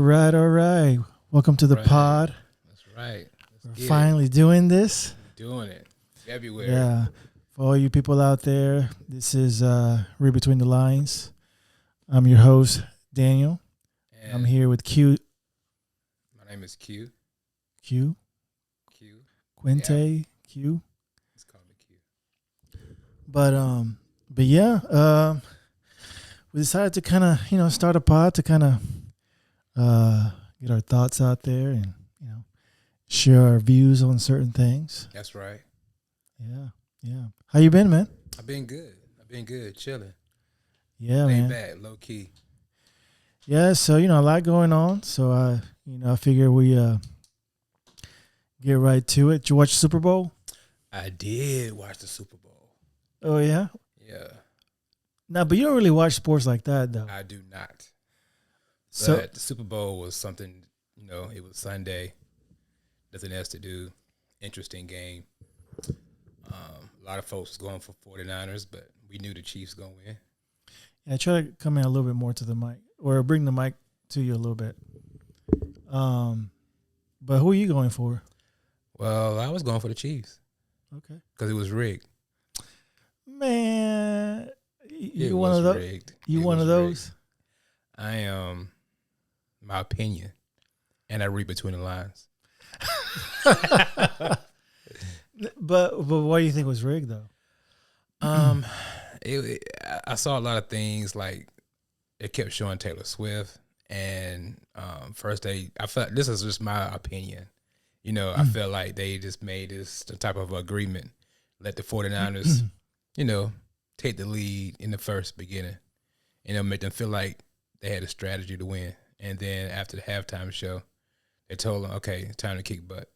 right, all right. Welcome to the pod. That's right. We're finally doing this. Doing it. February. Yeah. For all you people out there, this is Read Between the Lines. I'm your host, Daniel. And I'm here with Q. My name is Q. Q. Q. Quinte. Yeah. Q. It's called me Q. But yeah, we decided to kind of, start a pod to kind of get our thoughts out there and, share our views on certain things. That's right. Yeah. How you been, man? I've been good. Chilling. Yeah, Laid man. back, low key. Yeah, so, a lot going on. So, I figure we get right to it. Did you watch the Super Bowl? I did watch the Super Bowl. Oh, yeah? Yeah. No, but you don't really watch sports like that, though. I do not. So But the Super Bowl was something, it was Sunday. Nothing else to do. Interesting game. A lot of folks was going for 49ers, but we knew the Chiefs going to win. yeah, try to come in a little bit more to the mic or bring the mic to you a little bit. But who are you going for? Well, I was going for the Chiefs. Okay. Because it was rigged. Man, you It one was of those? rigged. You It one of was those? rigged. I am my opinion, and I read between the lines. But why do you think it was rigged though? I saw a lot of things like it kept showing Taylor Swift, and first I felt this is just my opinion. I felt like they just made this type of agreement, let the 49ers, take the lead in the first beginning, make them feel like they had a strategy to win. And then after the halftime show, they told them, okay, it's time to kick butt.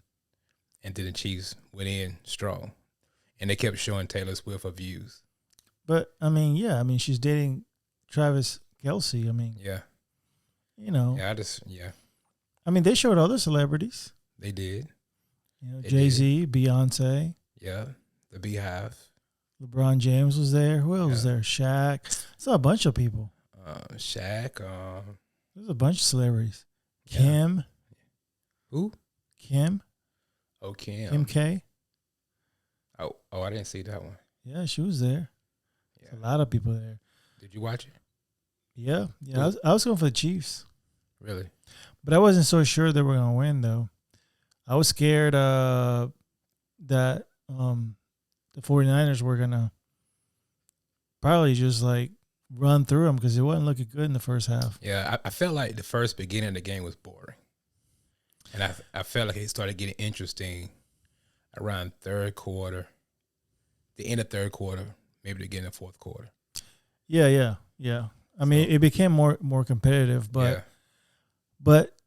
And then the Chiefs went in strong. And they kept showing Taylor Swift her views. But she's dating Travis Kelce. Yeah. Yeah, they showed other celebrities. They did. They Jay-Z, Beyoncé. Yeah. The Beehive. LeBron James was there. Who else was there? Shaq. I saw a bunch of people. Shaq. There's a bunch of celebrities. Yeah. Kim. Who? Kim. Oh, Kim. Kim K. Oh, I didn't see that one. Yeah, she was there. Yeah. There's a lot of people there. Did you watch it? Yeah. I was going for the Chiefs. Really? But I wasn't so sure they were going to win, though. I was scared that the 49ers were going to probably just, run through them because it wasn't looking good in the first half. Yeah, I felt like the first beginning of the game was boring. And I felt like it started getting interesting around third quarter, the end of third quarter, maybe the beginning of fourth quarter. Yeah. It became more competitive, but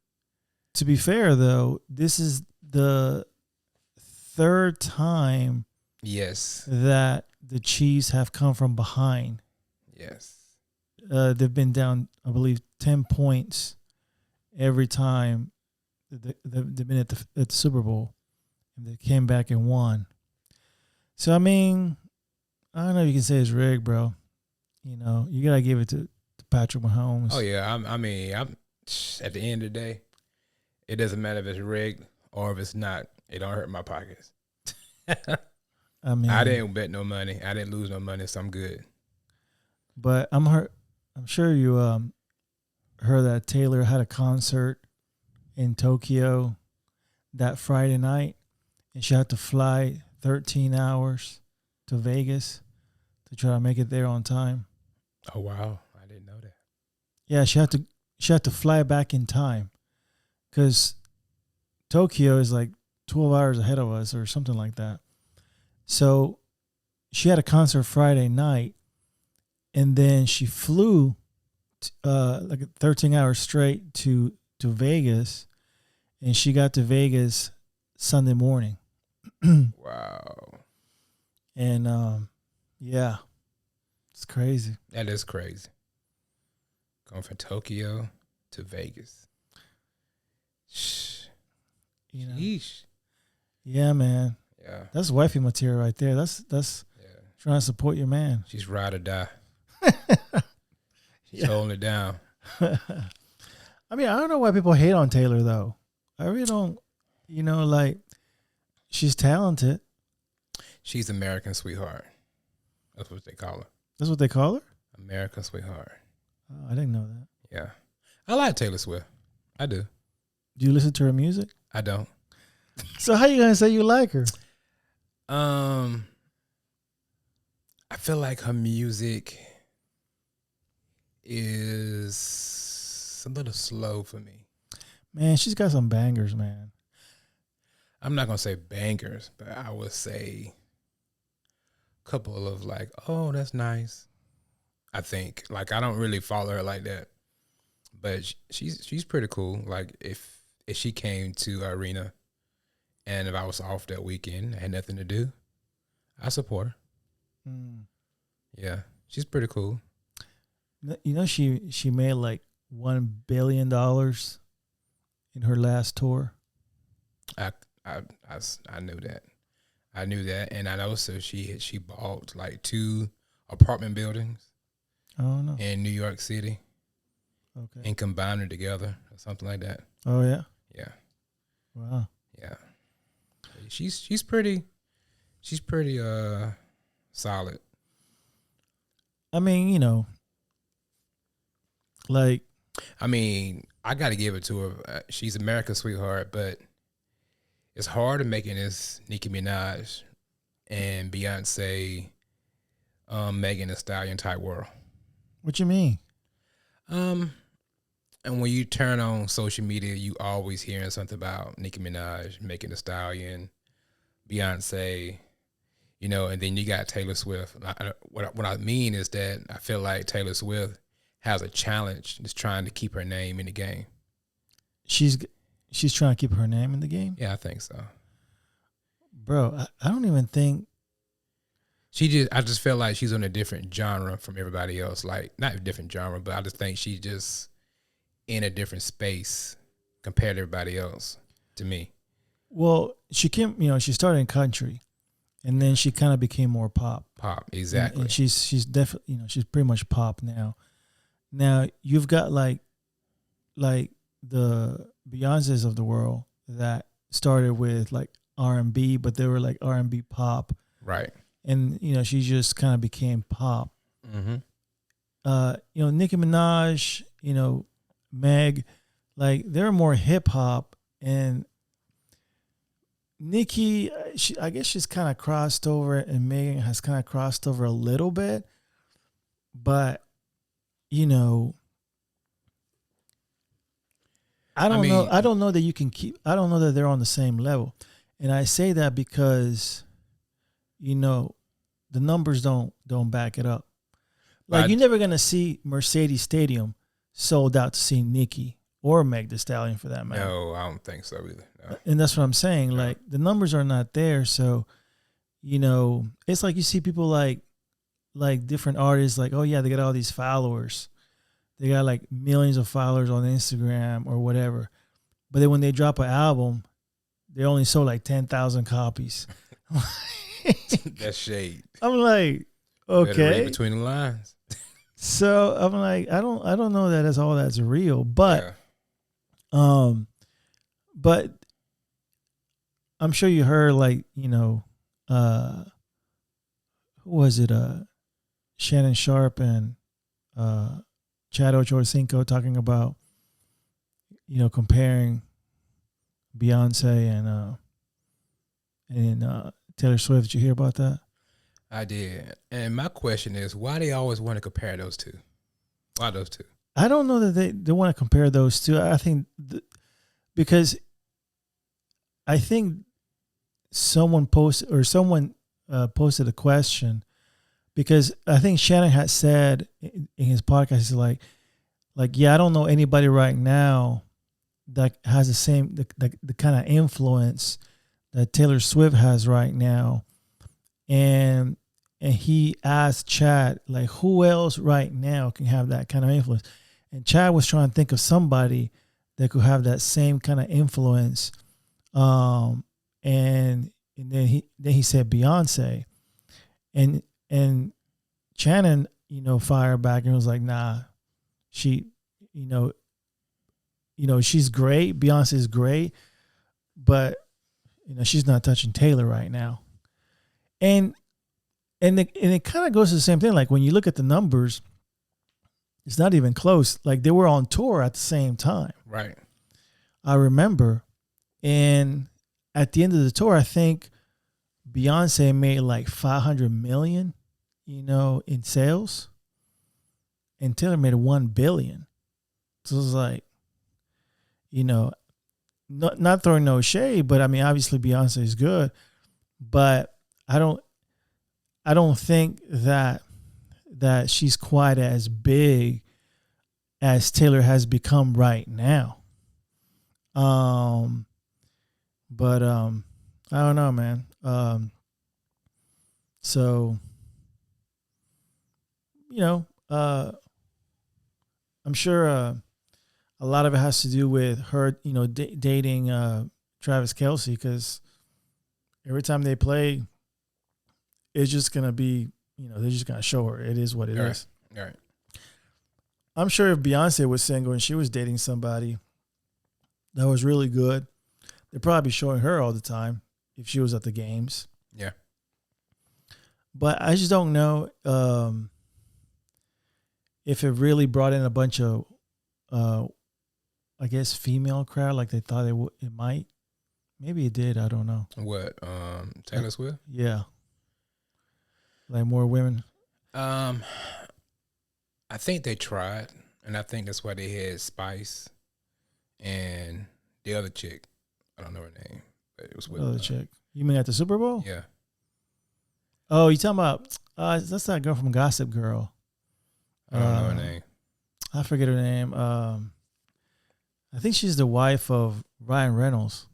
to be fair though, this is the third time that the Chiefs have come from behind. Yes. They've been down, I believe, 10 points every time they've been at the Super Bowl, and they came back and won. So I don't know if you can say it's rigged, bro. You gotta give it to Patrick Mahomes. Oh yeah, I'm at the end of the day, it doesn't matter if it's rigged or if it's not. It don't hurt my pockets. I didn't bet no money. I didn't lose no money, so I'm good. But I'm sure you heard that Taylor had a concert in Tokyo that Friday night, and she had to fly 13 hours to Vegas to try to make it there on time. Oh wow, I didn't know that. Yeah, she had to fly back in time because Tokyo is 12 hours ahead of us or something like that. So she had a concert Friday night, and then she flew 13 hours straight to Vegas, and she got to Vegas Sunday morning. Wow. And yeah, it's crazy. That is crazy. Going from Tokyo to Vegas. Sheesh. Yeah, man. Yeah. That's wifey material right there. That's trying to support your man. She's ride or die. She's holding it down. I mean, I don't know why people hate on Taylor though. I really don't. You know, like she's talented. She's American sweetheart. That's what they call her. That's what they call her. American sweetheart. Oh, I didn't know that. Yeah, I like Taylor Swift. I do. Do you listen to her music? I don't. So how you gonna say you like her? I feel like her music is a little slow for me. Man, she's got some bangers, man. I'm not gonna say bangers, but I would say a couple of like, oh, that's nice. I think like I don't really follow her like that, but she's pretty cool. Like if she came to Arena, and if I was off that weekend, I had nothing to do, I support her. Mm. Yeah, she's pretty cool. You know, she made like $1 billion in her last tour. I knew that. I knew that, and I also she bought like 2 apartment buildings. Oh no. In New York City. Okay. And combined them together or something like that. Oh yeah. Yeah. Wow. Yeah. She's pretty solid. I mean, you know, like, I mean, I got to give it to her. She's America's sweetheart, but it's hard to making this Nicki Minaj and Beyonce, Megan Thee Stallion type world. What you mean? And when you turn on social media, you always hearing something about Nicki Minaj, Megan Thee Stallion, Beyonce, you know, and then you got Taylor Swift. What I mean is that I feel like Taylor Swift has a challenge just trying to keep her name in the game. She's trying to keep her name in the game? Yeah, I think so. Bro, I don't even think I just feel like she's on a different genre from everybody else. Like, not a different genre, but I just think she's just in a different space compared to everybody else, to me. Well, she came, you know, she started in country, and then she kind of became more pop. Pop, exactly. And she's definitely, you know, she's pretty much pop now. Now you've got like the Beyoncés of the world that started with like R&B, but they were like R&B pop, right? And you know, she just kind of became pop. Mm-hmm. You know, Nicki Minaj, you know, Meg, like they're more hip hop, and Nicki, I guess she's kind of crossed over, and Megan has kind of crossed over a little bit, but you know, I don't know. I don't know that you can keep. I don't know that they're on the same level, and I say that because, you know, the numbers don't back it up. Like you're never gonna see Mercedes Stadium sold out to see Nicki or Meg Thee Stallion for that matter. No, I don't think so either. No. And that's what I'm saying. No. Like the numbers are not there, so you know, it's like you see people like different artists, like, oh yeah, they got all these followers. They got like millions of followers on Instagram or whatever. But then when they drop an album, they only sold like 10,000 copies. That's shade. I'm like, okay. Better read between the lines. So I'm like, I don't know that that's real, but but I'm sure you heard, like, you know, who was it? Shannon Sharp and Chad Ochocinco talking about, you know, comparing Beyonce and Taylor Swift. Did you hear about that? I did. And my question is, why they always want to compare those two? Why those two? I don't know that they want to compare those two. I think because I think someone posted a question, because I think Shannon had said in his podcast, he's like, yeah, I don't know anybody right now that has the same the kind of influence that Taylor Swift has right now, and he asked Chad, like, who else right now can have that kind of influence? And Chad was trying to think of somebody that could have that same kind of influence, and then he said Beyonce, and Shannon, you know, fired back and was like, nah, she, you know, she's great. Beyonce is great, but she's not touching Taylor right now. And it kind of goes to the same thing. Like when you look at the numbers, it's not even close. Like they were on tour at the same time. Right. I remember. And at the end of the tour, I think Beyonce made like 500 million, in sales. And Taylor made 1 billion. So it was like, not throwing no shade, but I mean, obviously Beyonce is good, but I don't think that she's quite as big as Taylor has become right now. But I don't know, man. So I'm sure a lot of it has to do with her, dating Travis Kelce, because every time they play, it's just gonna be, they're just gonna show her. It is what it is. All right. I'm sure if Beyonce was single and she was dating somebody that was really good, they'd probably be showing her all the time if she was at the games. Yeah. But I just don't know if it really brought in a bunch of, I guess, female crowd like they thought it might. Maybe it did. I don't know. What? Taylor Swift? Yeah. Like more women. I think they tried, and I think that's why they had Spice and the other chick. I don't know her name, but it was with Other chick. You mean at the Super Bowl? Yeah. Oh, you talking about? That's that girl from Gossip Girl. I don't know her name. I forget her name. I think she's the wife of Ryan Reynolds.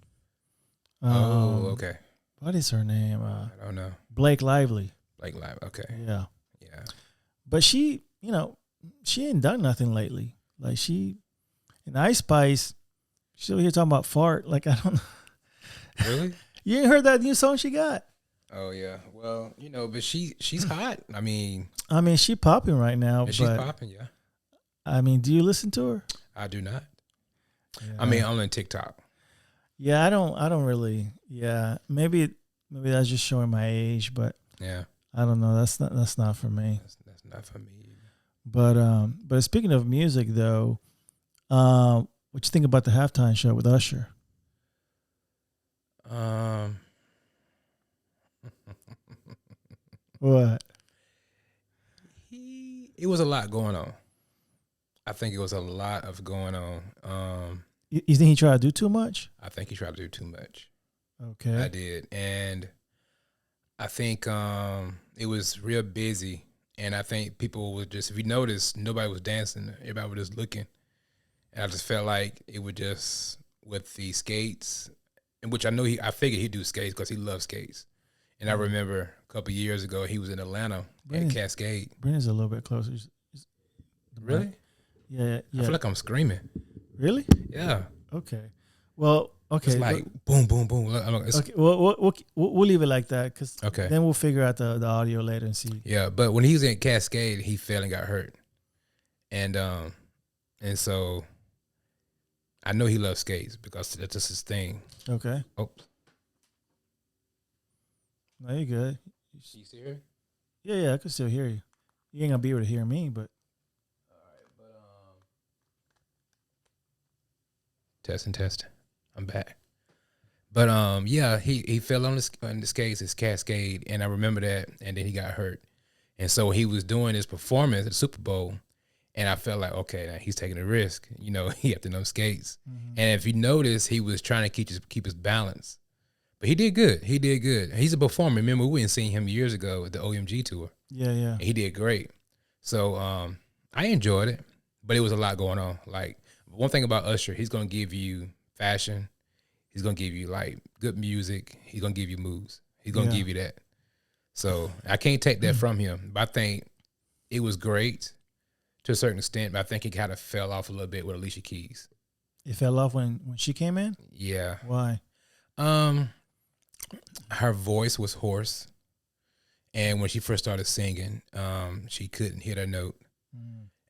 Okay. What is her name? I don't know. Blake Lively. Blake Lively. Okay. Yeah. Yeah. But she, she ain't done nothing lately. Like in Ice Spice, she's over here talking about fart. Like, I don't know. Really? You ain't heard that new song she got? Oh yeah. Well, but she's hot. I mean, she popping right now. Yeah, she's popping. Yeah. I mean, do you listen to her? I do not. Yeah. I mean, only on TikTok. Yeah, I don't really. Yeah, maybe that's just showing my age, but yeah, I don't know. That's not for me. That's not for me. But speaking of music though, what you think about the halftime show with Usher? What? It was a lot going on. I think it was a lot of going on. You think he tried to do too much? I think he tried to do too much. Okay. I did. And I think it was real busy. And I think people would just, if you notice, nobody was dancing. Everybody was just looking. And I just felt like it would just, with the skates, in which I figured he'd do skates because he loves skates. And I remember a couple of years ago, he was in Atlanta at Cascade. Brandon's a little bit closer. Really? Yeah. I feel like I'm screaming. Really? Yeah. Okay. Well, okay. It's like boom, boom, boom. Okay. Well, we'll leave it like that because okay. Then we'll figure out the audio later and see. Yeah, but when he was in Cascade, he fell and got hurt, and so I know he loves skates because that's just his thing. Okay. Oh. No, you good. You still here? Yeah, I can still hear you. You ain't gonna be able to hear me, but. All right, but test. I'm back. But yeah, he fell on the skates, his Cascade, and I remember that, and then he got hurt, and so he was doing his performance at the Super Bowl, and I felt like, okay, now he's taking a risk. He had to know skates, and if you notice, he was trying to keep his balance. But he did good. He's a performer. Remember, we hadn't seen him years ago at the OMG tour. Yeah. And he did great. So I enjoyed it, but it was a lot going on. Like, one thing about Usher, he's going to give you fashion. He's going to give you, like, good music. He's going to give you moves. He's going to give you that. So I can't take that from him. But I think it was great to a certain extent, but I think he kind of fell off a little bit with Alicia Keys. It fell off when she came in? Yeah. Why? Her voice was hoarse, and when she first started singing, she couldn't hit a note.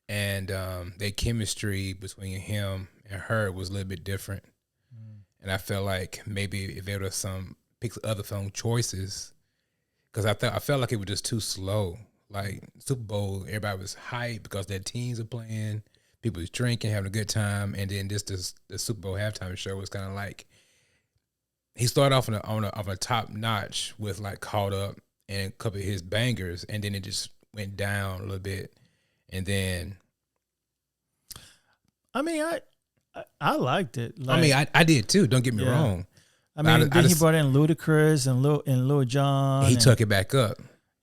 And the chemistry between him and her was a little bit different. And I felt like maybe if there was pick other song choices, because I felt like it was just too slow. Like Super Bowl, everybody was hyped because their teams are playing, people was drinking, having a good time, and then the Super Bowl halftime show was kind of like he started off on a top notch with like Caught Up and a couple of his bangers, and then it just went down a little bit, and then I mean, I liked it. Like, I mean, I did too. Don't get me wrong. I mean, then he brought in Ludacris and Lil Jon. He took it back up.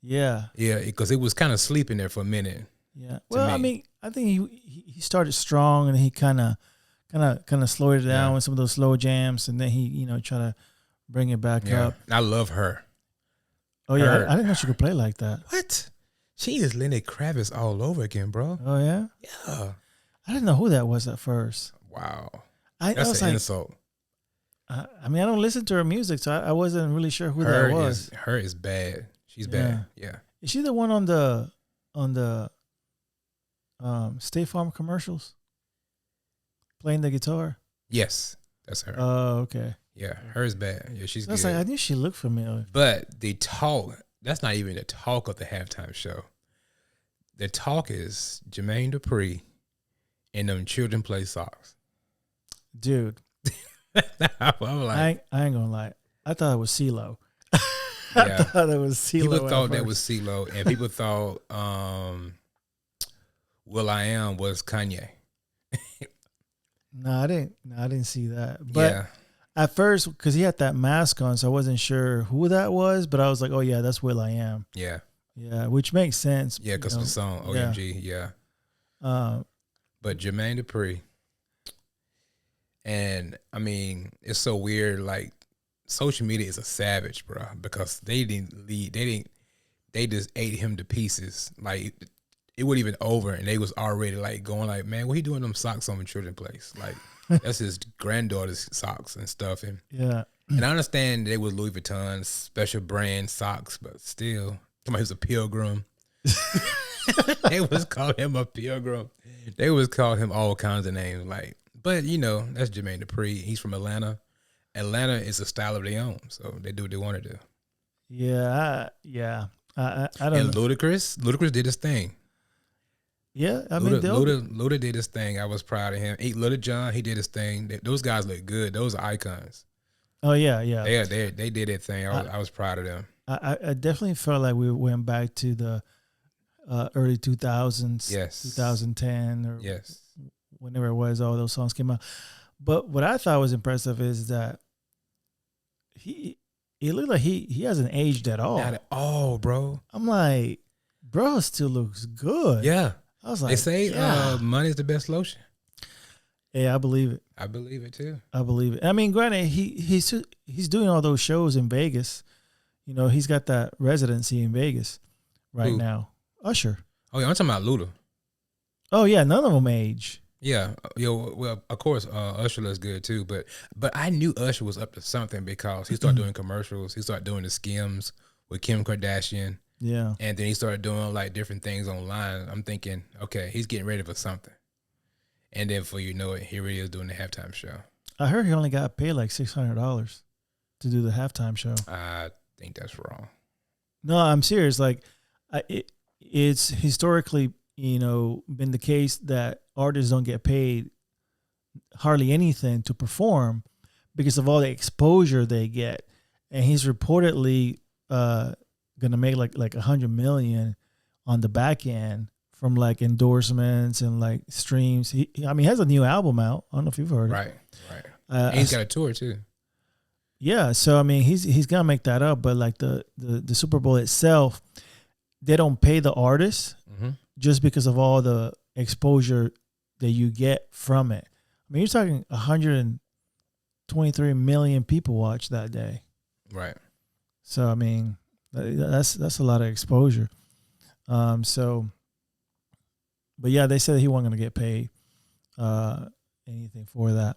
Yeah, yeah, because it was kind of sleeping there for a minute. Yeah. Well, I mean, I think he started strong and he kind of slowed it down with some of those slow jams, and then he tried to bring it back up. I love her. Oh yeah, I didn't know she could play like that. What? She is Lenny Kravitz all over again, bro. Oh yeah. Yeah. I didn't know who that was at first. Wow. That's an insult. I mean, I don't listen to her music, so I wasn't really sure who that was. Her is bad. She's bad. Yeah. Is she the one on the State Farm commercials playing the guitar? Yes, that's her. Oh, okay. Yeah, her is bad. Yeah, she's good. Like, I knew she looked familiar. But the talk, that's not even the talk of the halftime show. The talk is Jermaine Dupri and them Children Play socks. Dude. I'm like, I ain't gonna lie. I thought it was CeeLo. Yeah. I thought it was CeeLo. People thought that was CeeLo, and people thought will.i.am was Kanye. No, I didn't see that. But at first, because he had that mask on, so I wasn't sure who that was. But I was like, oh yeah, that's will.i.am. Yeah. Yeah, which makes sense. Yeah, because of the song OMG. Yeah. But Jermaine Dupri, and I mean, it's so weird. Like, social media is a savage, bro, because they just ate him to pieces. Like, it wasn't even over, and they was already like going like, man, what he doing them socks on Children's Place? Like, that's his granddaughter's socks and stuff. And and I understand they was Louis Vuitton special brand socks, but still, somebody was a pilgrim. They was calling him a pilgrim. They was calling him all kinds of names. Like, but that's Jermaine Dupri. He's from Atlanta. Atlanta is a style of their own, so they do what they want to do. Yeah, I don't know. And Ludacris did his thing. Yeah, I mean, Luda did his thing. I was proud of him. Lil Jon, he did his thing. Those guys look good. Those are icons. Oh yeah. They did their thing. I was proud of them. I definitely felt like we went back to the early 2000s, yes, 2010, or whenever it was all those songs came out. But what I thought was impressive is that he looked like he hasn't aged at all. Not at all, bro. I'm like, bro, still looks good. Yeah. I was like, they say money's the best lotion. Yeah, I believe it. I believe it too. I believe it. I mean, granted, he's doing all those shows in Vegas. He's got that residency in Vegas right now. Usher. Oh yeah, I'm talking about Luda. Oh yeah, none of them age. Yeah, well, of course, Usher looks good too. But I knew Usher was up to something because he started doing commercials. He started doing the Skims with Kim Kardashian. Yeah, and then he started doing like different things online. I'm thinking, okay, he's getting ready for something. And then before you know it, here he is doing the halftime show. I heard he only got paid like $600 to do the halftime show. I think that's wrong. No, I'm serious. Like, it's historically, been the case that artists don't get paid hardly anything to perform because of all the exposure they get. And he's reportedly gonna make like $100 million on the back end from like endorsements and like streams. He has a new album out. I don't know if you've heard it. Right. And he's got a tour too. Yeah, so I mean, he's gonna make that up, but like the Super Bowl itself, they don't pay the artists just because of all the exposure that you get from it. I mean, you're talking 123 million people watch that day. Right. So I mean, that's a lot of exposure. But yeah, they said he wasn't gonna get paid anything for that.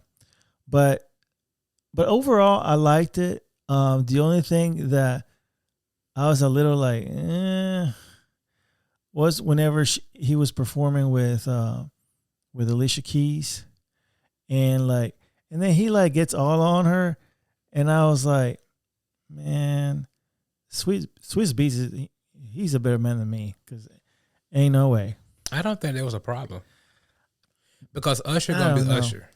But overall, I liked it. The only thing that I was a little like, was whenever he was performing with Alicia Keys, and then he like gets all on her, and I was like, man, Swiss Beats he's a better man than me, because ain't no way. I don't think there was a problem because Usher I gonna don't be know. Usher.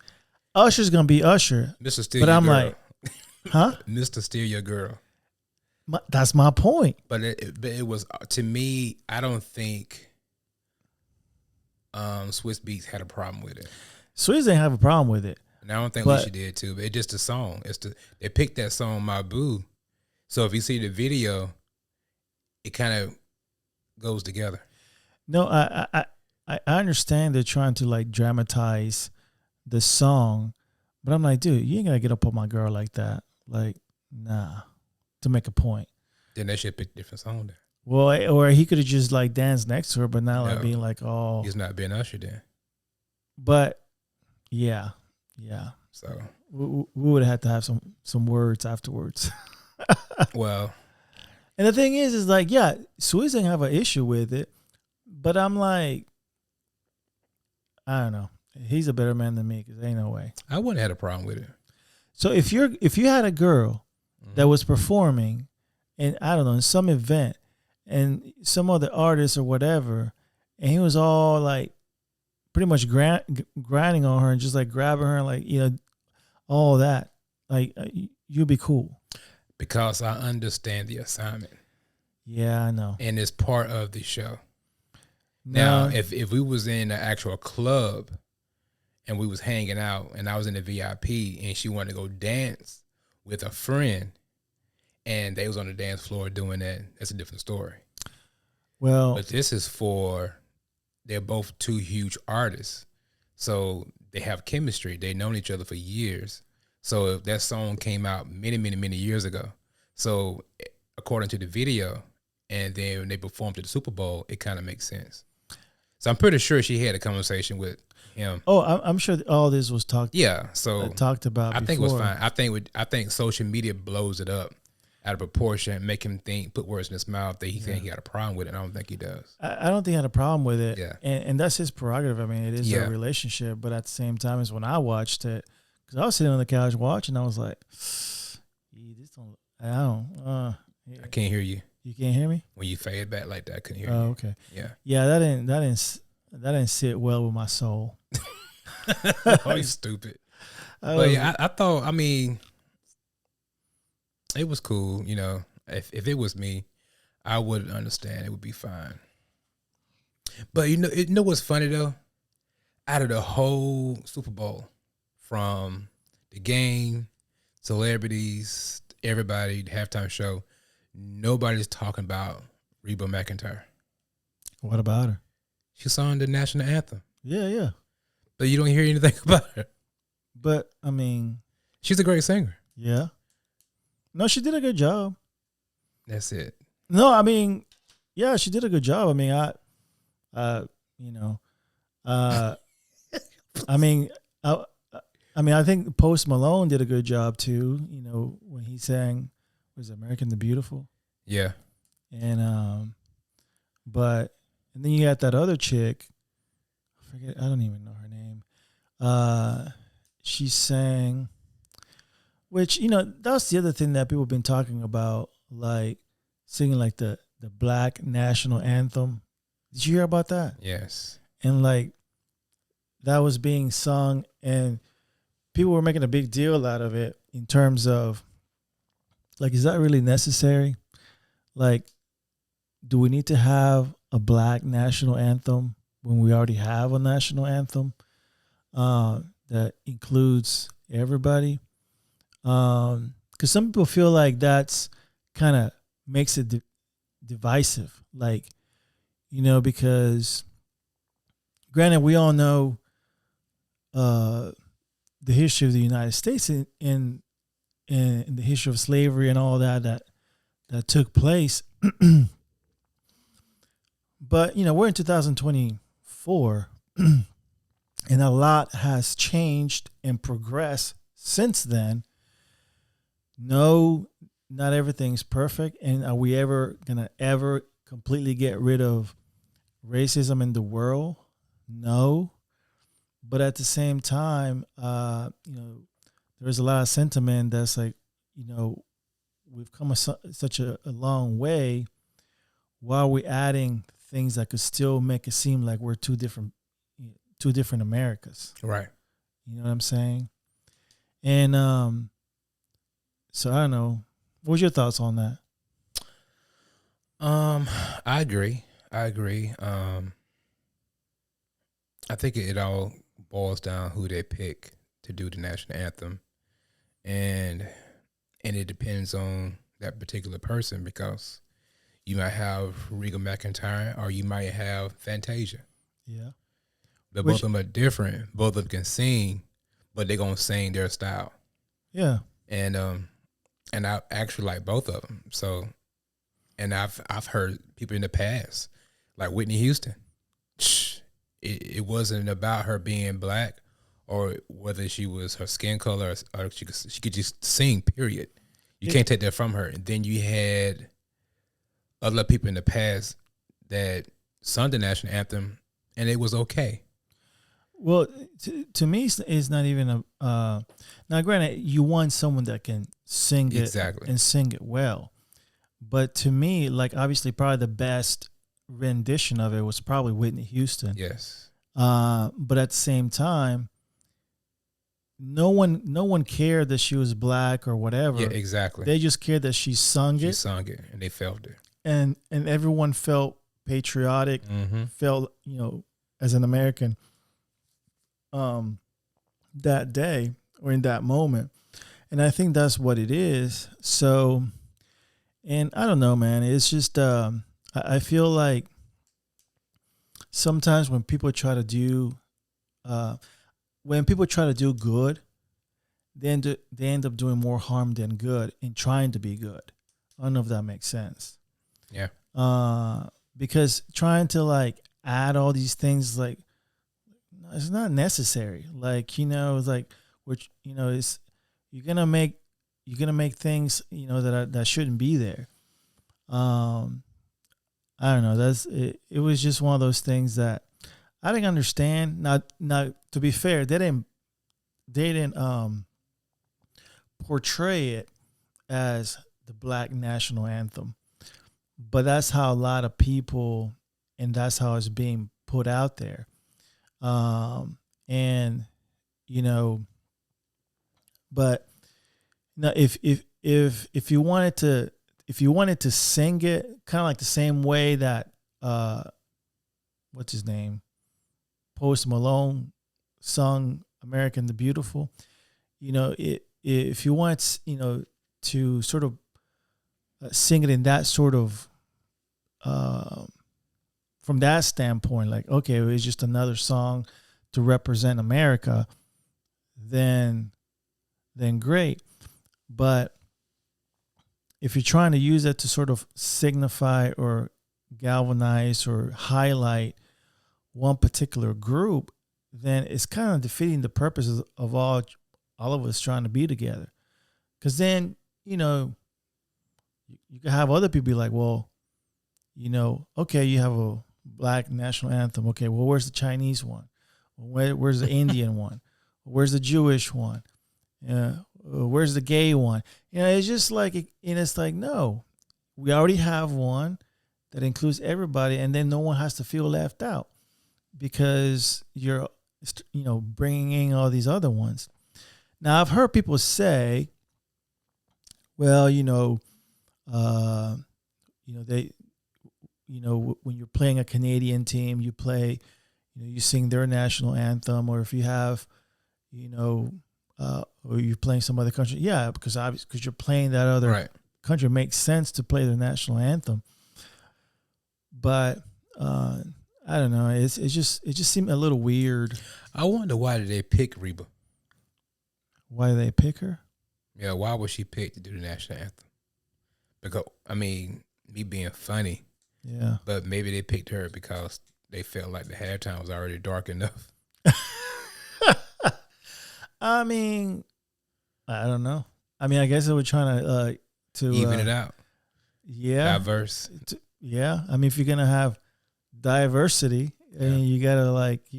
Usher's gonna be Usher, Mr. Steal but Your I'm Girl. like, huh? Mr. Steal Your Girl. That's my point. But it was, to me, I don't think Swiss Beats had a problem with it. Swiss didn't have a problem with it. And I don't think But- Alicia did too, but it's just a song. They picked that song, My Boo. So if you see the video, it kind of goes together. No, I understand they're trying to like dramatize the song, but I'm like, dude, you ain't gotta get up on my girl like that. Like, nah, to make a point. Then they should pick a different song then. Well, or he could have just like danced next to her, but not like No. being like, oh. He's not being Usher then. But yeah. So, We would have had to have some words afterwards. well, And the thing is like, yeah, Swiss didn't have an issue with it, but I'm like, I don't know. He's a better man than me, because ain't no way. I wouldn't have had a problem with it. So if you had a girl that was performing, and I don't know, in some event, and some other artist or whatever, and he was all like pretty much grinding on her and just like grabbing her and like, you know, all that, like you'd be cool. Because I understand the assignment. Yeah, I know. And it's part of the show. No. Now, if we was in an actual club and we was hanging out and I was in the VIP and she wanted to go dance with a friend and they was on the dance floor doing that, that's a different story. Well, But this is they're both two huge artists. So they have chemistry. They've known each other for years. So if that song came out many years ago, so according to the video, and then when they performed at the Super Bowl, it kind of makes sense. So I'm pretty sure she had a conversation with him. oh, I'm sure all this was talked Talked about. I think it was before. fine. I think social media blows it up out of proportion, make him put words in his mouth that he think he got a problem with it. And I don't think he does. I don't think he had a problem with it. Yeah. And that's his prerogative. I mean, it is their relationship, but at the same time as when I watched it, because I was sitting on the couch watching, I was like, I can't hear you. You can't hear me? When you fade back like that, I couldn't hear you. Oh, okay. Yeah. Yeah, that didn't sit well with my soul. Oh, you stupid. But yeah, I thought, I mean, it was cool. You know, if it was me, I would understand. It would be fine. But you know what's funny though? Out of the whole Super Bowl, from the game, celebrities, everybody, the halftime show, nobody's talking about Reba McEntire. What about her? She sung the national anthem. Yeah. But you don't hear anything about her. But I mean, she's a great singer. Yeah. No, she did a good job. That's it. No, I mean, yeah, she did a good job. I mean, I think Post Malone did a good job too. You know, when he sang, was it American the Beautiful? Yeah. And and then you got that other chick. I don't even know her name. She sang, which, you know, that's the other thing that people have been talking about, like singing like the Black national anthem. Did you hear about that? Yes. And like that was being sung, and people were making a big deal out of it in terms of like, is that really necessary? Like, do we need to have a Black national anthem when we already have a national anthem that includes everybody? Because some people feel like that's kind of makes it divisive. Like, you know, because granted, we all know the history of the United States in the history of slavery and all that took place. But, you know, we're in 2024 and a lot has changed and progressed since then. No, not everything's perfect. And are we ever going to ever completely get rid of racism in the world? No. but at the same time, there's a lot of sentiment that's like, we've come such a long way. Why are we adding things that could still make it seem like we're two different Americas? Right. You know what I'm saying? And so I don't know. What's your thoughts on that? I agree. I think it all boils down who they pick to do the national anthem, and it depends on that particular person, because you might have Regal McEntire or you might have Fantasia. Yeah. But both of them are different. Both of them can sing, but they're gonna sing their style. Yeah. And I actually like both of them. So, and I've heard people in the past, like Whitney Houston. It wasn't about her being black or whether she was her skin color or she could just sing. Period. You can't take that from her. And then you had other people in the past that sung the national anthem, and it was okay. Well, to me, it's not even a. Now, granted, you want someone that can sing it and sing it well, but to me, like obviously, probably the best rendition of it was probably Whitney Houston. Yes. But at the same time, no one cared that she was black or whatever. Yeah, exactly. They just cared that she sung it. She sung it, and they felt it. And everyone felt patriotic. Mm-hmm. Felt as an American. That day or in that moment, and I think that's what it is. So, and I don't know, man. It's just I feel like sometimes when people try to do good, they end up doing more harm than good in trying to be good. I don't know if that makes sense. Yeah. Because trying to like add all these things, like, it's not necessary. Like, it's like, which, it's, you're gonna make things, that shouldn't be there. I don't know. That's it. It was just one of those things that I didn't understand. Now, to be fair, they didn't portray it as the Black national anthem, but that's how a lot of people, and that's how it's being put out there. And but now if you wanted to sing it kind of like the same way that what's his name, Post Malone sung American the Beautiful, if you want to sort of sing it in that sort of from that standpoint, like, okay, it's just another song to represent America, then great. But if you're trying to use it to sort of signify or galvanize or highlight one particular group, then it's kind of defeating the purposes of all of us trying to be together. Because then, you can have other people be like, well, okay, you have a Black national anthem. Okay, well, where's the Chinese one? Where's the Indian one? Where's the Jewish one? Where's the gay one? It's just like, and it's like, no, we already have one that includes everybody, and then no one has to feel left out because you're, bringing in all these other ones. Now, I've heard people say, well, they. When you're playing a Canadian team, you play, you sing their national anthem, or if you have, or you're playing some other country, yeah, because you're playing that other country, it makes sense to play their national anthem. But I don't know, it just seemed a little weird. I wonder, why did they pick Reba? Why did they pick her? Yeah, why was she picked to do the national anthem? Because me being funny. Yeah. But maybe they picked her because they felt like the halftime was already dark enough. I don't know. I guess they were trying to even it out. Yeah. Diverse. Yeah. If you're going to have diversity, you got to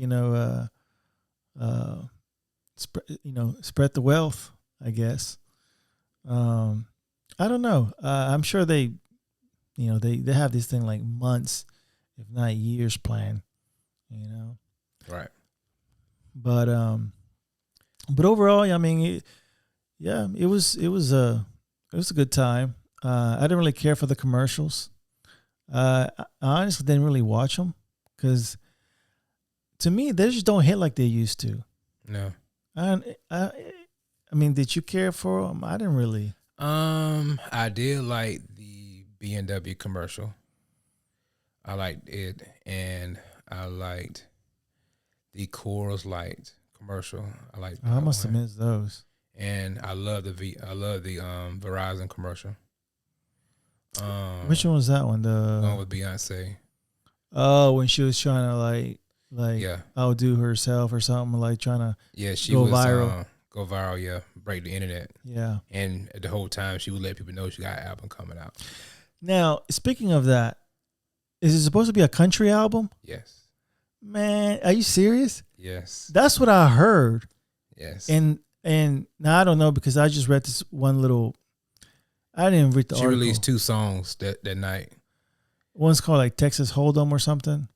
spread the wealth, I guess. I don't know. I'm sure they have this thing like months, if not years planned, you know. Right. But overall, I mean, it was a good time. I didn't really care for the commercials. I honestly didn't really watch them because to me they just don't hit like they used to. No. I mean, did you care for them? I didn't really. I did like the BMW commercial. I liked it, and I liked the Coors Light commercial. I liked I that must have one, missed those. and I love the Verizon commercial. Which one was that one? One The with Beyonce. when she was trying to like Yeah, outdo herself or something, like trying to yeah. She go was viral. go viral. Yeah, break the internet, Yeah. and the whole time she would let people know she got an album coming out. Now, speaking of that, is it supposed to be a country album? Yes, Man, are you serious? yes, That's what I heard. yes. And now I don't know because I just read this one little. I didn't even read the She article. released 2 songs that night. One's called like Texas Hold'em or something.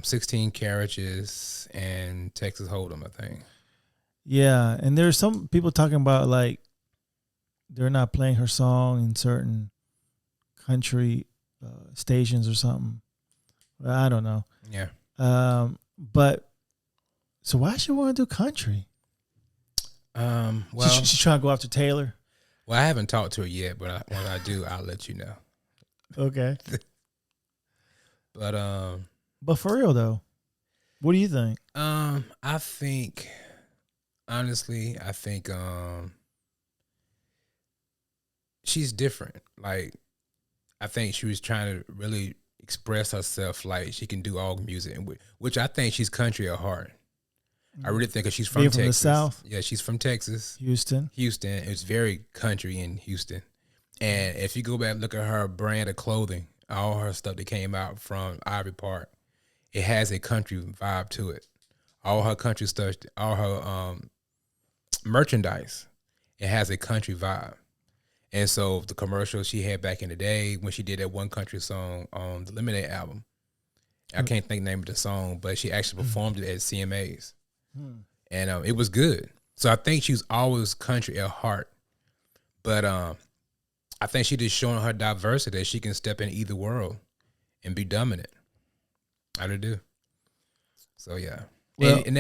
16 Carriages and Texas Hold'em, I think. Yeah, and there's some people talking about like they're not playing her song in certain country stations or something. I don't know. Yeah. But so why should want to do country? Well, She's trying to go after Taylor. I haven't talked to her yet, but when I do, I'll let you know. Okay. But for real though, what do you think? I think honestly, she's different. Like, I think she was trying to really express herself like she can do all music, which I think she's country at heart. I really think she's from Being Texas. From the South? Yeah, she's from Texas. Houston. It's very country in Houston. And if you go back and look at her brand of clothing, all her stuff that came out from Ivy Park, it has a country vibe to it. All her country stuff, all her merchandise, it has a country vibe. And so the commercial she had back in the day when she did that one country song on the Lemonade album, I can't think the name of the song, but she actually performed it at CMAs. And it was good. So I think she's always country at heart. But I think she just showing her diversity that she can step in either world and be dominant. I do. So yeah. Well, and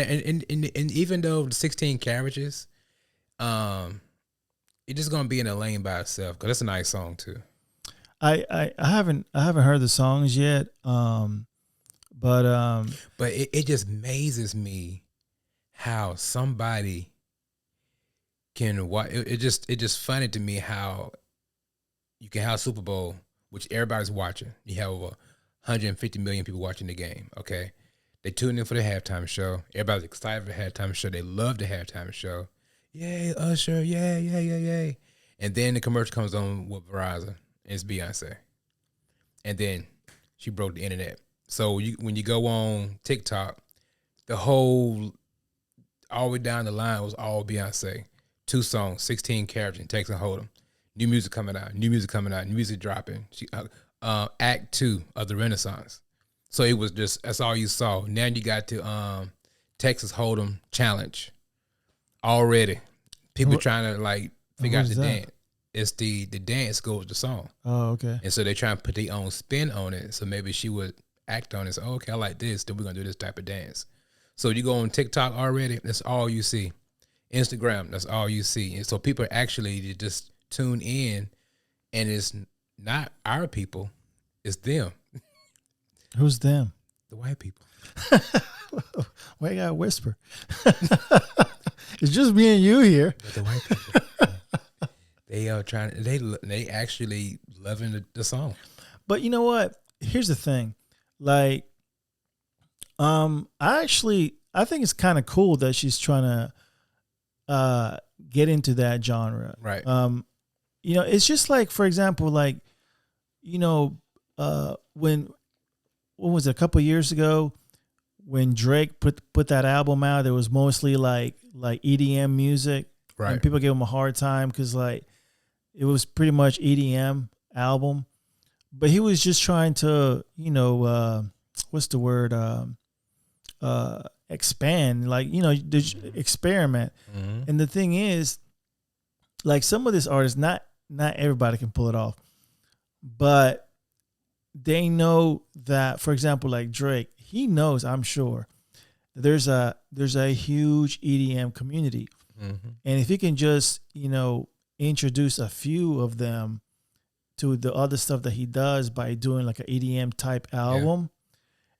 even though the 16 Carriages, it's just gonna be in a lane by itself because it's a nice song too. I haven't heard the songs yet. But it just amazes me how somebody can watch. It's just funny to me how you can have Super Bowl, which everybody's watching. You have over 150 million people watching the game. Okay, they tune in for the halftime show. Everybody's excited for the halftime show. They love the halftime show. Yay, Usher! Yay! And then the commercial comes on with Verizon. It's Beyonce, and then she broke the internet. So when you go on TikTok, the whole all the way down the line was all Beyonce. 2 songs, 16 Carriages, and Texas Hold'em. New music coming out, new music dropping. She Act 2 of the Renaissance. So it was just, that's all you saw. Now you got to Texas Hold'em Challenge. Already. People trying to like figure out the dance. It's the dance goes with the song. Oh, okay. And so they try to put their own spin on it. So maybe she would act on it. So, okay, I like this. Then we're going to do this type of dance. So you go on TikTok already, that's all you see. Instagram, that's all you see. And so people actually just tune in, and it's not our people, it's them. Who's them? The white people. Why you gotta whisper? It's just me and you here. But the white people. They are trying. They actually loving the song. But you know what? Here's the thing. Like, I think it's kind of cool that she's trying to get into that genre. Right. You know, it's just like, for example, like, you know, when was it, a couple of years ago when Drake put that album out, it was mostly like EDM music, Right. and people gave him a hard time because like it was pretty much EDM album, but he was just trying to what's the word expand, like experiment. Mm-hmm. And the thing is, like some of these artists, not everybody can pull it off, but they know that, for example, like Drake, he knows, I'm sure, there's a huge EDM community. Mm-hmm. And if he can just, introduce a few of them to the other stuff that he does by doing like an EDM type album,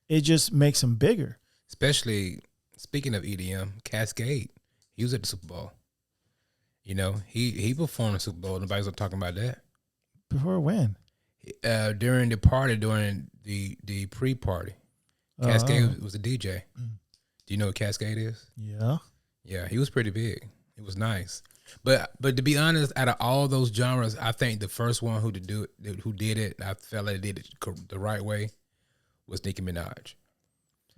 it just makes him bigger. Especially, speaking of EDM, Cascade, he was at the Super Bowl. He performed at the Super Bowl. Nobody's talking about that. Before when? During the party, during the pre-party. Cascade was a DJ. Do you know what Cascade is? Yeah. Yeah, he was pretty big. It was nice. But to be honest, out of all those genres, I think the first one who did it, I felt like did it the right way, was Nicki Minaj.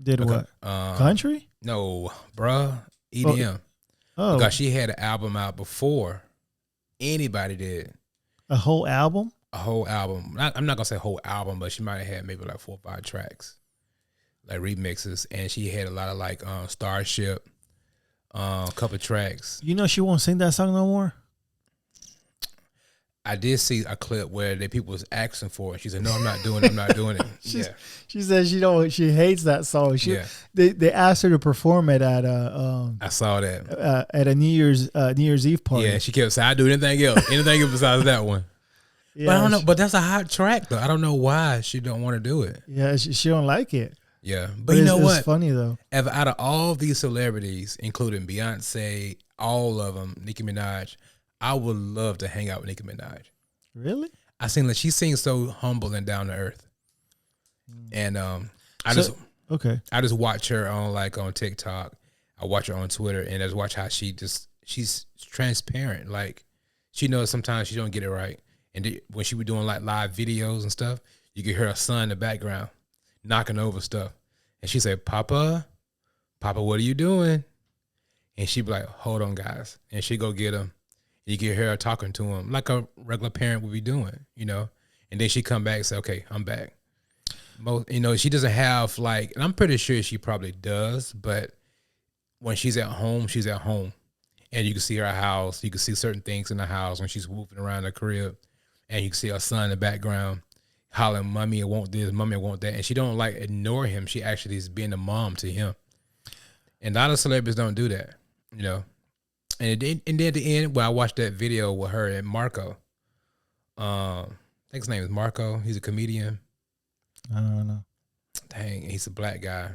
Did what? Country? No, bruh. EDM. Oh. Because she had an album out before anybody did. A whole album? A whole album. I'm not going to say whole album, but she might have had maybe like 4 or 5 tracks, like remixes. And she had a lot of like Starship, a couple of tracks. She won't sing that song no more? I did see a clip where the people was asking for it. She said, "No, I'm not doing it. I'm not doing it." She said she hates that song. They asked her to perform it at I saw that at a New Year's Eve party. Yeah, she kept saying, "I do anything else besides that one." Yeah, but I don't know. But that's a hot track though. I don't know why she don't want to do it. Yeah, she don't like it. Yeah, but you know what? It's funny though. Out of all these celebrities, including Beyonce, all of them, Nicki Minaj, I would love to hang out with Nicki Minaj. Really? I seen that she seems so humble and down to earth, and I just watch her on TikTok. I watch her on Twitter, and I just watch how she's transparent. Like she knows sometimes she don't get it right, and when she was doing like live videos and stuff, you could hear her son in the background knocking over stuff, and she said, "Papa, what are you doing?" And she'd be like, "Hold on, guys," and she go get him. You can hear her talking to him like a regular parent would be doing, and then she come back and say, "Okay, I'm back." She doesn't have like, and I'm pretty sure she probably does, but when she's at home, and you can see her house, you can see certain things in the house when she's moving around the crib, and you can see her son in the background hollering, "Mommy, I want this, Mommy, I want that," and she don't like ignore him. She actually is being a mom to him, and a lot of celebrities don't do that, And then at the end, when I watched that video with her and Marco, I think his name is Marco. He's a comedian. I don't know. Dang, he's a black guy.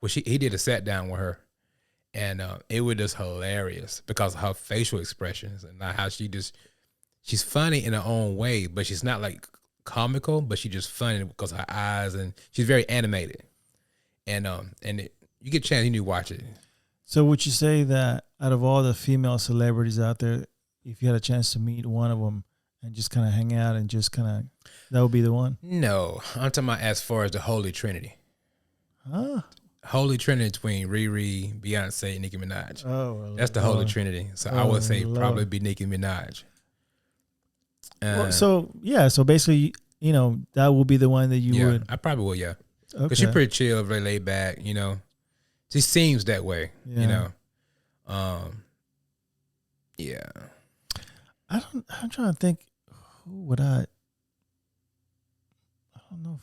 Well, he did a sat down with her, and it was just hilarious because of her facial expressions and how she's funny in her own way, but she's not like comical, but she's just funny because of her eyes, and she's very animated. And you get a chance, you need to watch it. So would you say that out of all the female celebrities out there, if you had a chance to meet one of them and just kind of hang out and just kind of, that would be the one? No, I'm talking about as far as the Holy Trinity. Huh? Holy Trinity between Riri, Beyonce, and Nicki Minaj. Oh, that's the Holy Trinity. So I would say probably be Nicki Minaj. So basically, that will be the one that you would. I probably will, yeah. Okay. Because she's pretty chill, very laid back, She seems that way, Yeah. Yeah. I'm trying to think, who would I don't know.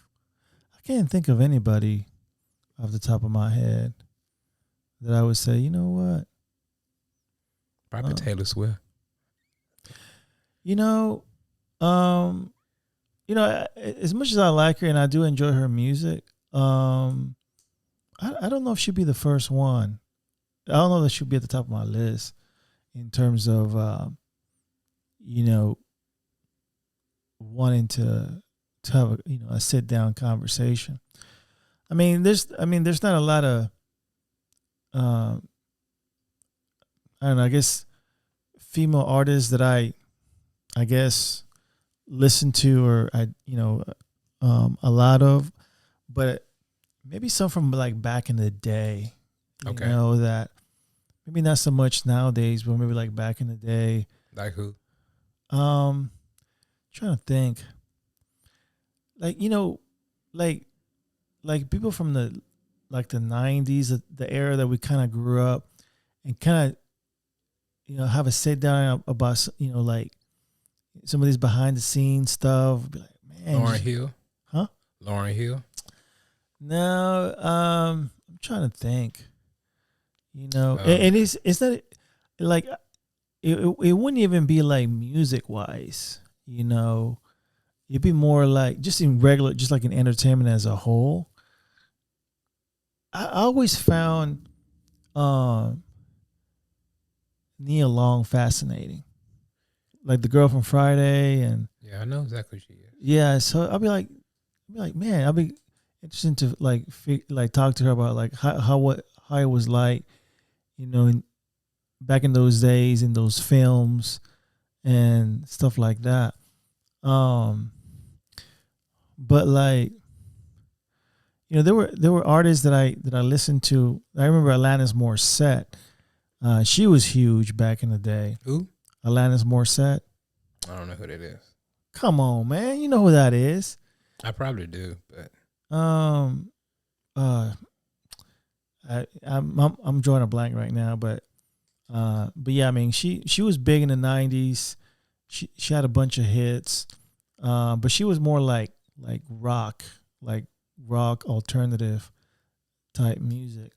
I can't think of anybody off the top of my head that I would say, you know what? Probably Taylor Swift. As much as I like her and I do enjoy her music, I don't know if she'd be the first one. I don't know that she'd be at the top of my list in terms of, wanting to have a sit down conversation. There's not a lot of, I don't know, I guess female artists that I guess listen to or a lot of, but maybe some from like back in the day. You Okay. know, that maybe not so much nowadays, but maybe like back in the day. Like who? Trying to think. Like, you know, like people from the like the 90s, the era that we kind of grew up, and kind of, you know, have a sit down about, you know, like some of these behind the scenes stuff. Be like, man, Lauryn Hill. huh? Lauryn Hill. No, I'm trying to think. You know, Um, and it's not like it wouldn't even be like music wise. You know, it'd be more like just in regular, just like in entertainment as a whole. I always found Nia Long fascinating, like the girl from Friday, and Yeah, I know exactly who she is. yeah. So I'll be like, man, I'll be interested to like talk to her about like how it was like, you know, back in those days in those films and stuff like that. Um, but like, you know, there were artists that I listened to. I remember Alanis Morissette. She was huge back in the day. Who? Alanis Morissette. I don't know who that is. Come on, man, you know who that is. I probably do, but Um, uh, I'm drawing a blank right now, but yeah, I mean, she was big in the '90s. She had a bunch of hits, but she was more like rock, like rock alternative type music.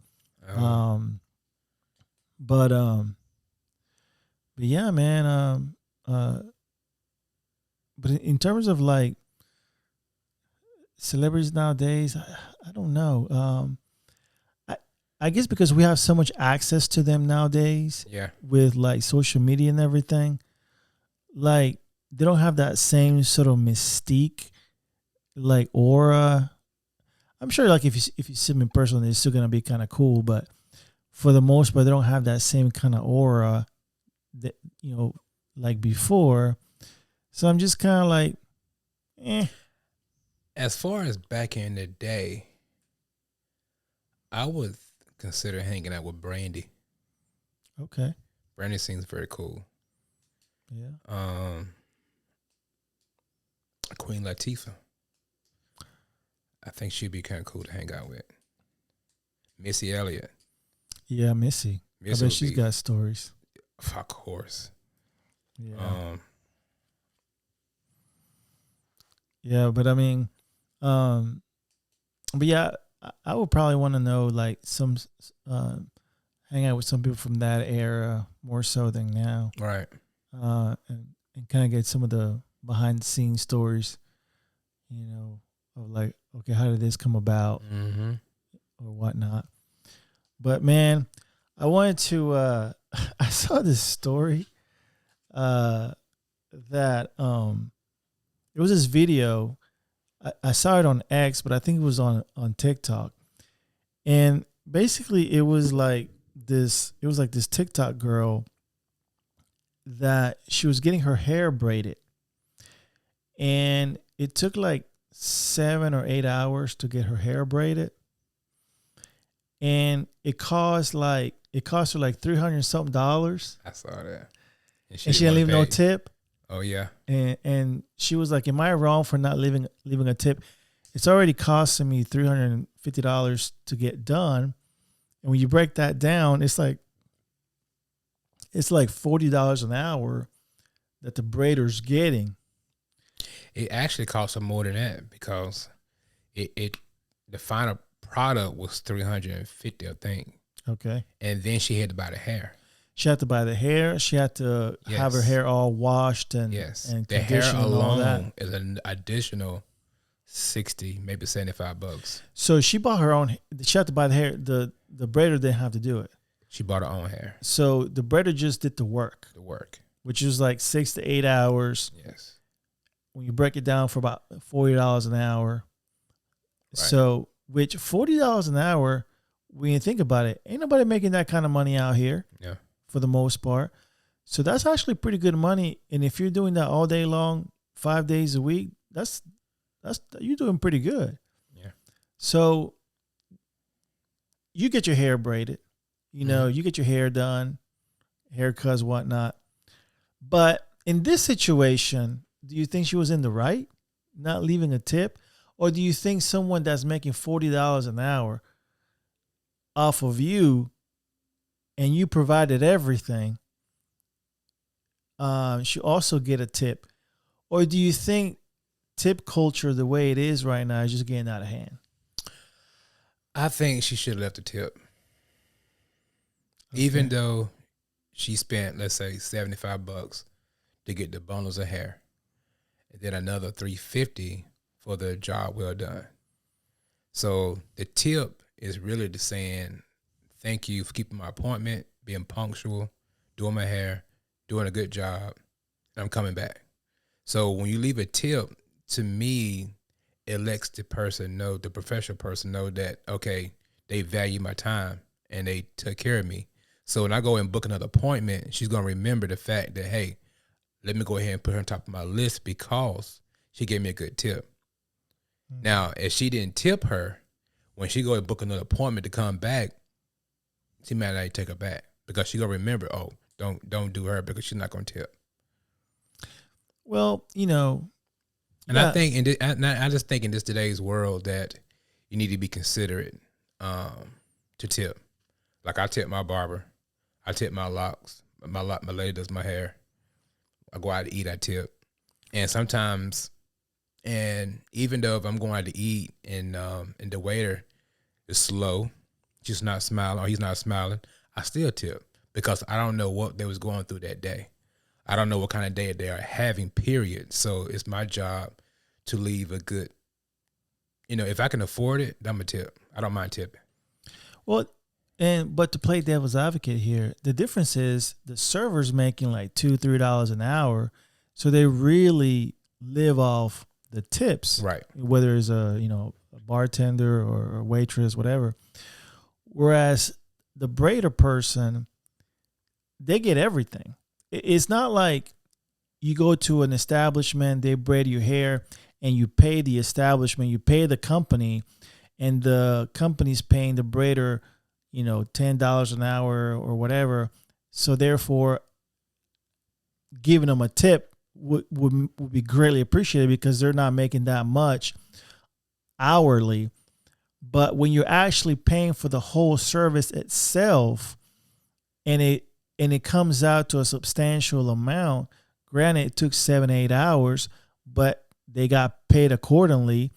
um, But yeah, man. But in terms of like celebrities nowadays, I don't know. I I guess because we have so much access to them nowadays yeah, with like social media and everything, like they don't have that same sort of mystique, like aura. I'm sure like if you see them in person, it's still gonna be kind of cool, but for the most part, they don't have that same kind of aura that, you know, like before. So I'm just kind of like, eh. as far as back in the day, I would consider hanging out with Brandy. Okay. Brandy seems very cool. Yeah. Queen Latifah. I think she'd be kind of cool to hang out with. Missy Elliott. Yeah, Missy. I Missy bet would she's be, got stories. of course. Yeah. Yeah, but I mean, but yeah, I would probably want to know like some, hang out with some people from that era more so than now. Right. And kind of get some of the behind the scenes stories, you know, of like, okay, how did this come about Mm-hmm. or whatnot. But man, I wanted to, I saw this story, that, it was this video. I saw it on X, but I think it was on TikTok. And basically it was like this TikTok girl that she was getting her hair braided. And it took like 7 or 8 hours to get her hair braided. And it cost her like $300 something. I saw that. And she didn't leave no tip. Oh yeah. And she was like, am I wrong for not leaving a tip? It's already costing me $350 to get done. And when you break that down, it's like $40 an hour that the braider's getting. It actually cost her more than that because it the final product was $350, I think. Okay. And then she had to buy the hair. She had to buy the hair. She had to have her hair all washed and and the hair conditioned and all that. alone is an additional $60, maybe $75. So she bought her own. She had to buy the hair. The braider didn't have to do it. She bought her own hair. So the braider just did the work, which is like 6 to 8 hours. Yes. When you break it down for about $40 an hour. Right. So, which $40 an hour, when you think about it, ain't nobody making that kind of money out here. Yeah. For the most part. So that's actually pretty good money. And if you're doing that all day long, 5 days a week, that's you're doing pretty good. Yeah. So you get your hair braided, you get your hair done, haircuts, whatnot. But in this situation, do you think she was in the right, not leaving a tip? Or do you think someone that's making $40 an hour off of you and you provided everything, should also get a tip? Or do you think tip culture, the way it is right now, is just getting out of hand? I think she should have left a tip. Okay. Even though she spent, let's say, $75 to get the bundles of hair, and then another $350 for the job well done. So the tip is really the saying, thank you for keeping my appointment, being punctual, doing my hair, doing a good job, and I'm coming back. So when you leave a tip, to me, it lets the person know, the professional person know that, okay, they value my time and they took care of me. So when I go and book another appointment, she's going to remember the fact that, hey, let me go ahead and put her on top of my list because she gave me a good tip. Mm-hmm. Now, if she didn't tip her, when she go and book another appointment to come back, she might not take her back because she going to remember, oh, don't do her because she's not going to tip. Well, and I think, I just think in this today's world that you need to be considerate to tip. Like I tip my barber, I tip my locks. My lady does my hair. I go out to eat, I tip. And sometimes, and even though if I'm going out to eat and the waiter is slow, just not smiling, or he's not smiling, I still tip because I don't know what they was going through that day. I don't know what kind of day they are having, period. So it's my job to leave a good, if I can afford it, I'm a tip. I don't mind tipping. Well, but to play devil's advocate here, the difference is the server's making like $2-3 an hour, so they really live off the tips, right? Whether it's a bartender or a waitress, whatever. Whereas the braider person, they get everything. It's not like you go to an establishment, they braid your hair, and you pay the establishment, you pay the company, and the company's paying the braider, $10 an hour or whatever. So therefore, giving them a tip would be greatly appreciated because they're not making that much hourly. But when you're actually paying for the whole service itself, and it comes out to a substantial amount, granted it took 7-8 hours, but they got paid accordingly,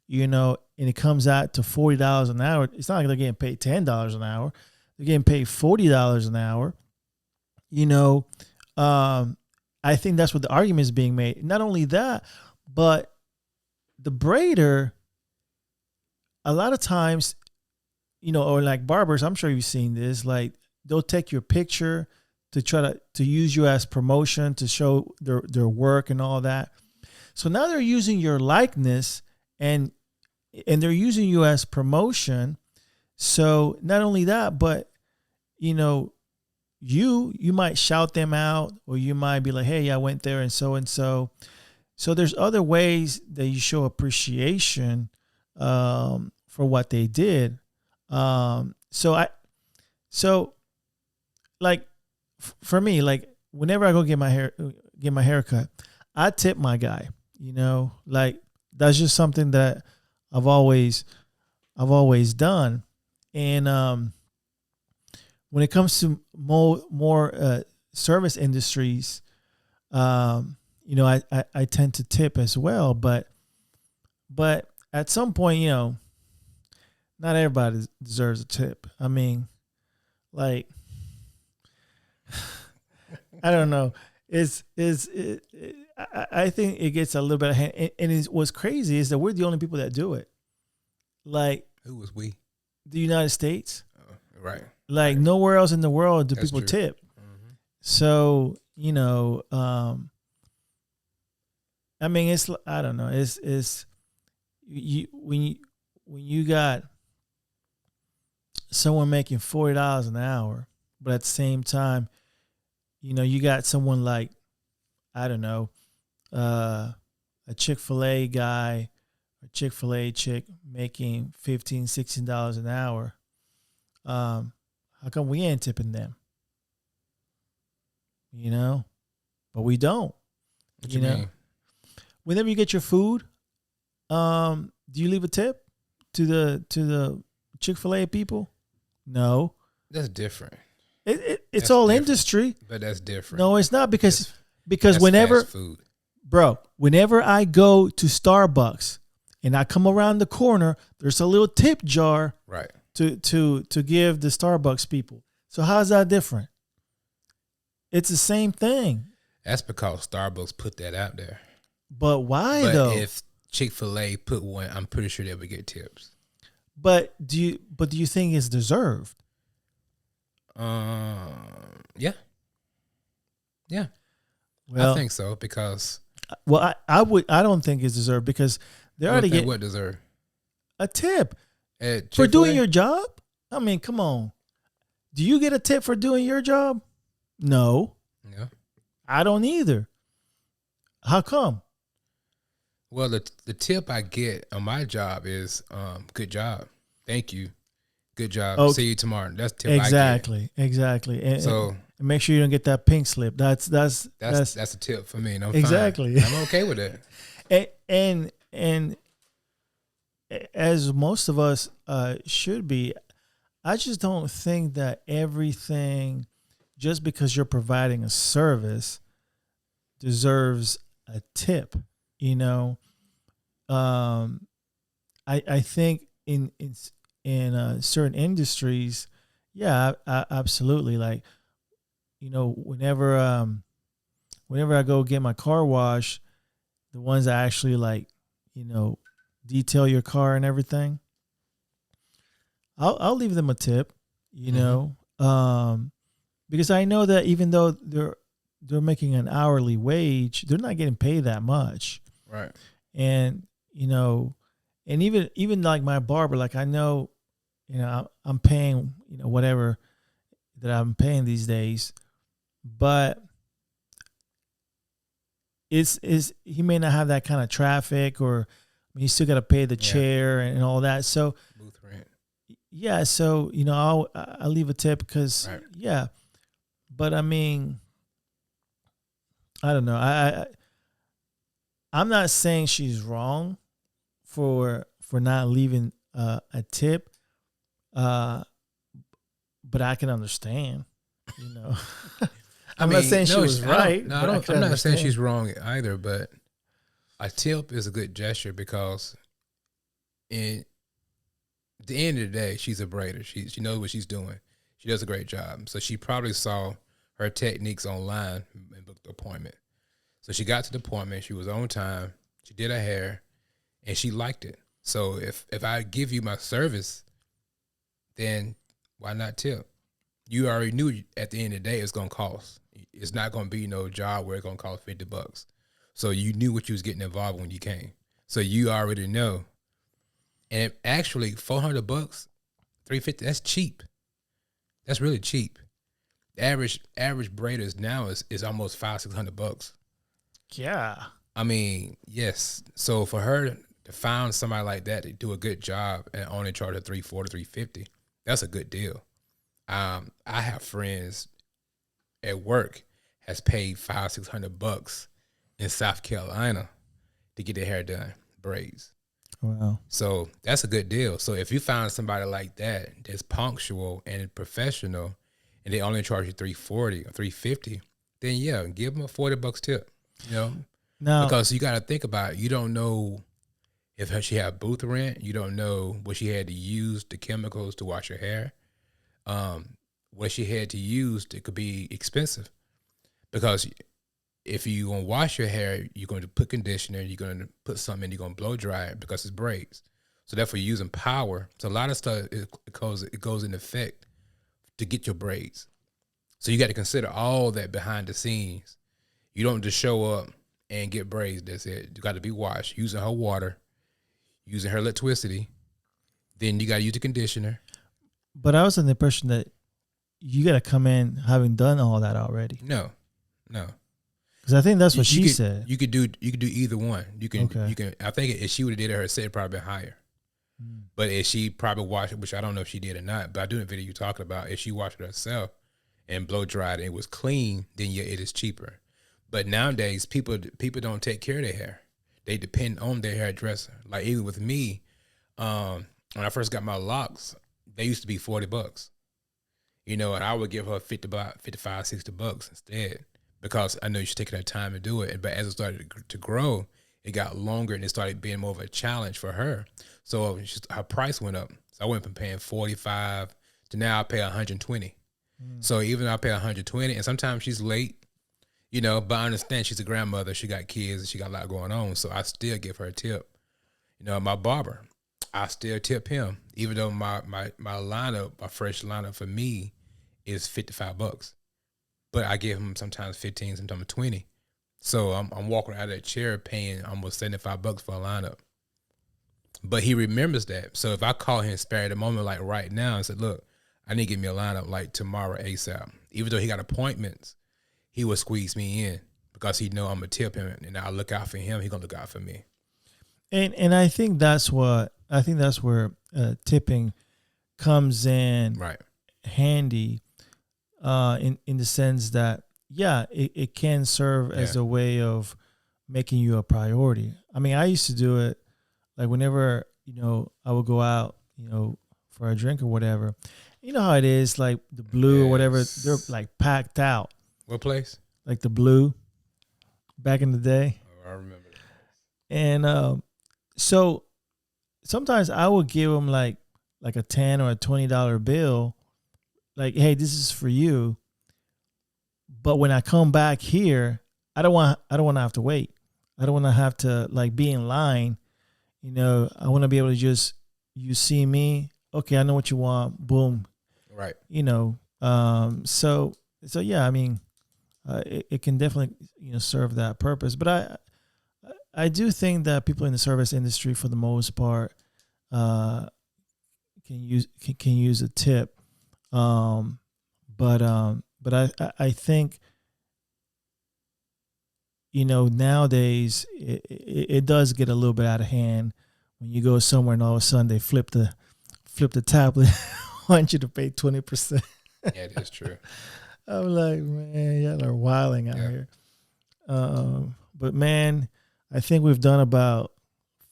and it comes out to $40 an hour. It's not like they're getting paid $10 an hour. They're getting paid $40 an hour. I think that's what the argument is being made. Not only that, but the braider, a lot of times, or like barbers, I'm sure you've seen this, like they'll take your picture to try to use you as promotion to show their work and all that. So now they're using your likeness and they're using you as promotion. So not only that, but you might shout them out, or you might be like, hey, I went there and so and so. So there's other ways that you show appreciation for what they did. For me, like whenever I go get my haircut, I tip my guy. Like that's just something that I've always done. And when it comes to more service industries, I tend to tip as well. But at some point, not everybody deserves a tip. I mean, like, I don't know. I think it gets a little bit ahead. And what's crazy is that we're the only people that do it. Like, who was we? The United States. Right. Like, right. Nowhere else in the world do That's people true. tip. Mm-hmm. So, I mean, it's, I don't know. It's when you got someone making $40 an hour, but at the same time, you got someone like, I don't know, a Chick-fil-A guy, a Chick-fil-A chick making $15-16 an hour. How come we ain't tipping them? You know, but we don't. What You you know, mean? whenever you get your food, do you leave a tip to the Chick-fil-A people? No, That's different. it's That's all different. industry. But that's different. No, it's not because That's whenever, fast food. bro, whenever I go to Starbucks and I come around the corner, there's a little tip jar Right. to give the Starbucks people. So how's that different? It's the same thing. That's because Starbucks put that out there. But why But though? if Chick-fil-A put one, I'm pretty sure they would get tips. But do you think it's deserved? Yeah. Yeah. Well, I think so because I don't think it's deserved because they already get what deserve a tip at for Chick-fil-A? doing your job. I mean, come on. Do you get a tip for doing your job? No, Yeah. I don't either. How come? Well, the tip I get on my job is good job, thank you, good job, Okay. see you tomorrow. That's the tip Exactly. I get. So And make sure you don't get that pink slip. That's that's a tip for me. And I'm exactly. fine. I'm okay with it. and as most of us should be, I just don't think that everything, just because you're providing a service, deserves a tip. You know, I think in certain industries, yeah, absolutely. Like, you know, whenever I go get my car washed, the ones that actually, like, you know, detail your car and everything, I'll leave them a tip, you know, because I know that even though they're making an hourly wage, they're not getting paid that much. Right. And, you know, and even like my barber, like, I know, you know, I'm paying, you know, whatever that I'm paying these days, but it's he may not have that kind of traffic, or I mean, you still got to pay the chair and all that. So Booth rent. yeah, so, you know, I'll leave a tip because Right. but I mean, I don't know. I'm not saying she's wrong for not leaving a tip, but I can understand, you know. I'm not saying she was right. I'm not saying she's wrong either, but a tip is a good gesture because in the end of the day, she's a braider. She knows what she's doing. She does a great job. So she probably saw her techniques online and booked the appointment. So she got to the appointment. She was on time. She did her hair, and she liked it. So if I give you my service, then why not tip? You already knew at the end of the day it's gonna cost. It's not gonna be no job where it's gonna cost $50. So you knew what you was getting involved when you came. So you already know. And actually, $400, $350, that's cheap. That's really cheap. The average braiders now is almost $500-$600. Yeah. I mean, yes. So for her to find somebody like that to do a good job and only charge her $340, $350, that's a good deal. I have friends at work has paid $500-$600 in South Carolina to get their hair done, braids. Wow. So that's a good deal. So if you find somebody like that that's punctual and professional, and they only charge you $340 or $350, then yeah, give them a $40 tip. You know, now, because you got to think about it. You don't know if she had booth rent. You don't know what she had to use the chemicals to wash her hair. What she had to use, it could be expensive, because if you're going to wash your hair, you're going to put conditioner, you're going to put something in, you're going to blow dry it because it's braids. So therefore you're using power. So a lot of stuff, it goes in effect to get your braids. So you got to consider all that behind the scenes. You don't just show up and get braids. That's it. You got to be washed, using her water, using her electricity. Then you got to use the conditioner. but I was under the impression that you got to come in having done all that already. No. Because I think that's what she said. You could do either one. You can. Okay. You can. I think if she would have did it herself, it'd probably been higher. But if she probably washed it, which I don't know if she did or not, but I do the video you're talking about, if she washed it herself and blow dried and it was clean, then yeah, it is cheaper. But nowadays, people don't take care of their hair. They depend on their hairdresser. Like even with me, when I first got my locks, they used to be $40. And I would give her $55, $60 instead because I know she's taking her time to do it. But as it started to grow, it got longer and it started being more of a challenge for her. So her price went up. So I went from paying $45 to now I pay $120. So even though I pay $120 and sometimes she's late, but I understand she's a grandmother. She got kids and she got a lot going on. So I still give her a tip. My barber, I still tip him, even though my lineup, my fresh lineup for me is $55. But I give him sometimes 15, sometimes 20. So I'm walking out of that chair paying almost $75 for a lineup. But he remembers that. So if I call him spare at the moment, like right now, and said, look, I need to get me a lineup like tomorrow ASAP. Even though he got appointments, he will squeeze me in because he know I'm going to tip him and I'll look out for him. He's going to look out for me. And I think that's where tipping comes in right handy in the sense that, yeah, it can serve as a way of making you a priority. I mean, I used to do it like whenever, I would go out, for a drink or whatever. You know how it is, like the Blue or whatever, they're like packed out. What place? Like the Blue back in the day. Oh, I remember that. And so sometimes I would give them like a $10 or a $20 bill, like, hey, this is for you. But when I come back here, I don't want to have to wait. I don't want to have to like be in line. I want to be able to just, you see me, okay, I know what you want, boom. Right. So yeah, I mean, it can definitely, serve that purpose. But I do think that people in the service industry, for the most part, can use a tip. But I think, nowadays it does get a little bit out of hand when you go somewhere and all of a sudden they flip the tablet, want you to pay 20%. Yeah, that's true. I'm like, man, y'all are wilding out here. But man, I think we've done about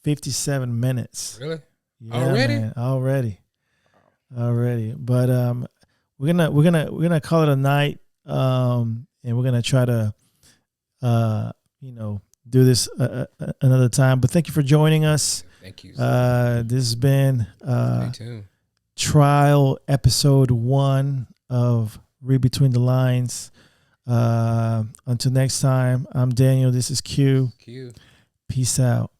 57 minutes. Really? Yeah, already? Man, already. But we're gonna call it a night. And we're gonna try to do this another time. But thank you for joining us. Thank you. This has been Stay tuned. Trial episode 1 of Read Between the Lines. Until next time, I'm Daniel. This is Q. Q. Peace out.